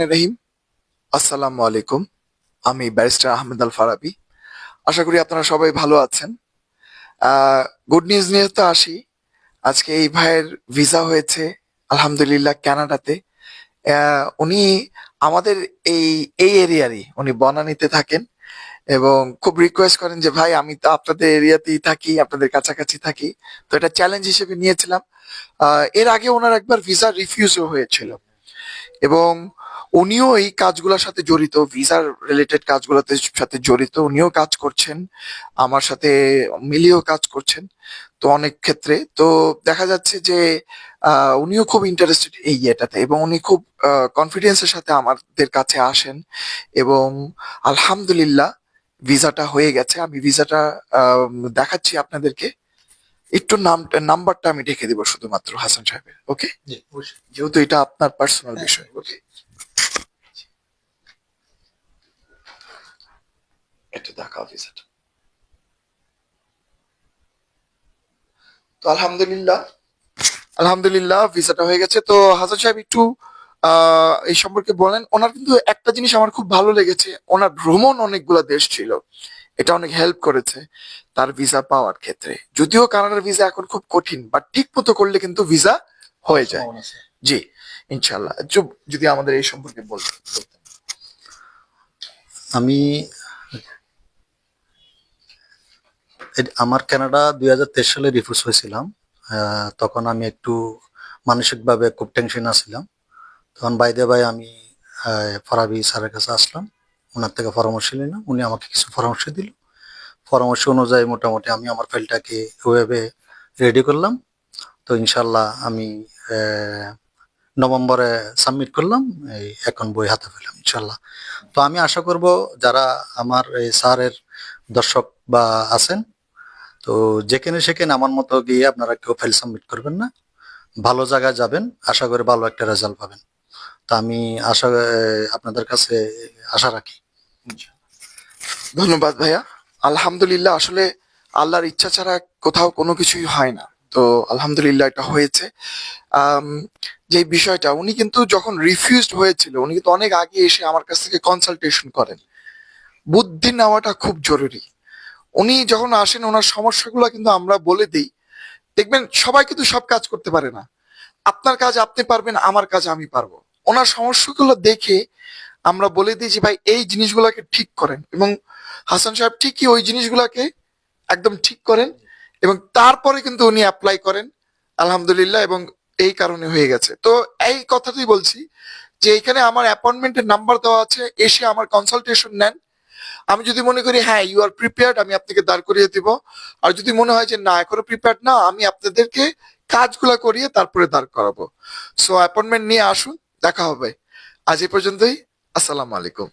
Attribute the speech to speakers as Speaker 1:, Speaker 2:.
Speaker 1: রহিম, আসসালামু আলাইকুম। আমি ব্যারিস্টার আহমেদ আল ফারাবি। আশা করি আপনারা সবাই ভালো আছেন। গুড নিউজ নিয়ে তো আসি। আজকে এই ভাইয়ের ভিসা হয়েছে আলহামদুলিল্লাহ কানাডাতে। উনি আমাদের এই এই এরিয়ারই, উনি বনানীতে থাকেন এবং খুব রিকোয়েস্ট করেন যে ভাই আমি তো আপনাদের এরিয়াতেই থাকি, আপনাদের কাছাকাছি থাকি। তো এটা চ্যালেঞ্জ হিসেবে নিয়েছিলাম। এর আগে ওনার একবার ভিসা রিফিউজও হয়েছিল এবং উনিও এই কাজগুলোর সাথে জড়িত, ভিসার রিলেটেড কাজগুলোতে সাথে জড়িত। উনিও কাজ করছেন, আমার সাথে মিলিয়েও কাজ করছেন। তো অনেক ক্ষেত্রে তো দেখা যাচ্ছে যে উনিও খুব ইন্টারেস্টেড এই ইয়েটাতে এবং উনি খুব কনফিডেন্সের সাথে আমাদের কাছে আসেন এবং আলহামদুলিল্লাহ ভিসাটা হয়ে গেছে। আমি ভিসাটা দেখাচ্ছি আপনাদেরকে। একটু নাম্বারটা আমি রেখে দিব শুধুমাত্র হাসান সাহেবের, ওকে? যেহেতু এটা আপনার পার্সোনাল বিষয়, ওকে? এটা দেখা ভিসাটা। তো আলহামদুলিল্লাহ ভিসাটা হয়ে গেছে। তো হাসান সাহেব একটু এই সম্পর্কে বলেন। ওনার কিন্তু একটা জিনিস আমার খুব ভালো লেগেছে, ওনার ভ্রমণ অনেকগুলা দেশ ছিল, এটা অনেক হেল্প করেছে তার ভিসা পাওয়ার ক্ষেত্রে। যদিও কানাডার ভিসা এখন খুব কঠিন, বাট ঠিক মতো করলে কিন্তু ভিসা হয়ে যায়। জি, ইনশাল্লাহ। যদি আমাদের এই সম্পর্কে বলতেন।
Speaker 2: আমি আমার কানাডা 2023 সালে রিফিউজ হয়েছিলাম। তখন আমি একটু মানসিকভাবে খুব টেনশন আছিলাম। তখন বাইদে ভাই আমি ফারাবি স্যারের কাছে আসলাম, ওনার থেকে পরামর্শ নিলাম। উনি আমাকে কিছু পরামর্শ দিল। পরামর্শ অনুযায়ী মোটামুটি আমি আমার ফাইলটাকে ওয়েবে রেডি করলাম। তো ইনশাল্লাহ আমি নভেম্বরে সাবমিট করলাম। এই এখন বই হাতে পেলাম ইনশাল্লাহ। তো আমি আশা করব যারা আমার এই স্যারের দর্শক বা আছেন, তো যেখানে সেখানে আমার মতো গিয়ে আপনারা কেউ ফাইল সাবমিট করবেন না। ভালো জায়গায় যাবেন, আশা করি ভালো একটা রেজাল্ট পাবেন। তো আমি আপনাদের কাছে আশা রাখি।
Speaker 1: ধন্যবাদ ভাইয়া। আলহামদুলিল্লাহ, আসলে আল্লাহর ইচ্ছা ছাড়া কোথাও কোনো কিছুই হয় না। তো আলহামদুলিল্লাহ এটা হয়েছে। আম, যে বিষয়টা, উনি কিন্তু যখন রিফিউজড হয়েছিল উনি কিন্তু অনেক আগে এসে আমার কাছ থেকে কনসালটেশন করেন। বুদ্ধি নেওয়াটা খুব জরুরি। উনি যখন আসেন ওনার সমস্যাগুলো কিন্তু আমরা বলে দিই। দেখবেন সবাই কিন্তু সব কাজ করতে পারে না। আপনার কাজ আপনি পারবেন, আমার কাজ আমি পারবো। ওনার সমস্যাগুলো দেখে আমরা বলে দিই যে ভাই এই জিনিসগুলোকে ঠিক করেন, এবং হাসান সাহেব ঠিকই ওই জিনিসগুলোকে একদম ঠিক করেন এবং তারপরে কিন্তু উনি অ্যাপ্লাই করেন আলহামদুলিল্লাহ, এবং এই কারণে হয়ে গেছে। তো এই কথাটাই বলছি যে এখানে আমার অ্যাপয়েন্টমেন্টের নাম্বার দেওয়া আছে, এসে আমার কনসালটেশন নেন। আমি যদি মনে করি হ্যাঁ ইউ আর প্রিপেয়ার্ড, আমি আপনাকে দাঁড় করিয়ে দিব। আর যদি মনে হয় যে না এখনো প্রিপেয়ার্ড না, আমি আপনাদেরকে কাজগুলা করিয়ে তারপরে দাঁড় করাবো। সো অ্যাপয়েন্টমেন্ট নিয়ে আসুন, দেখা হবে। আজ এই পর্যন্তই। আসসালামু আলাইকুম।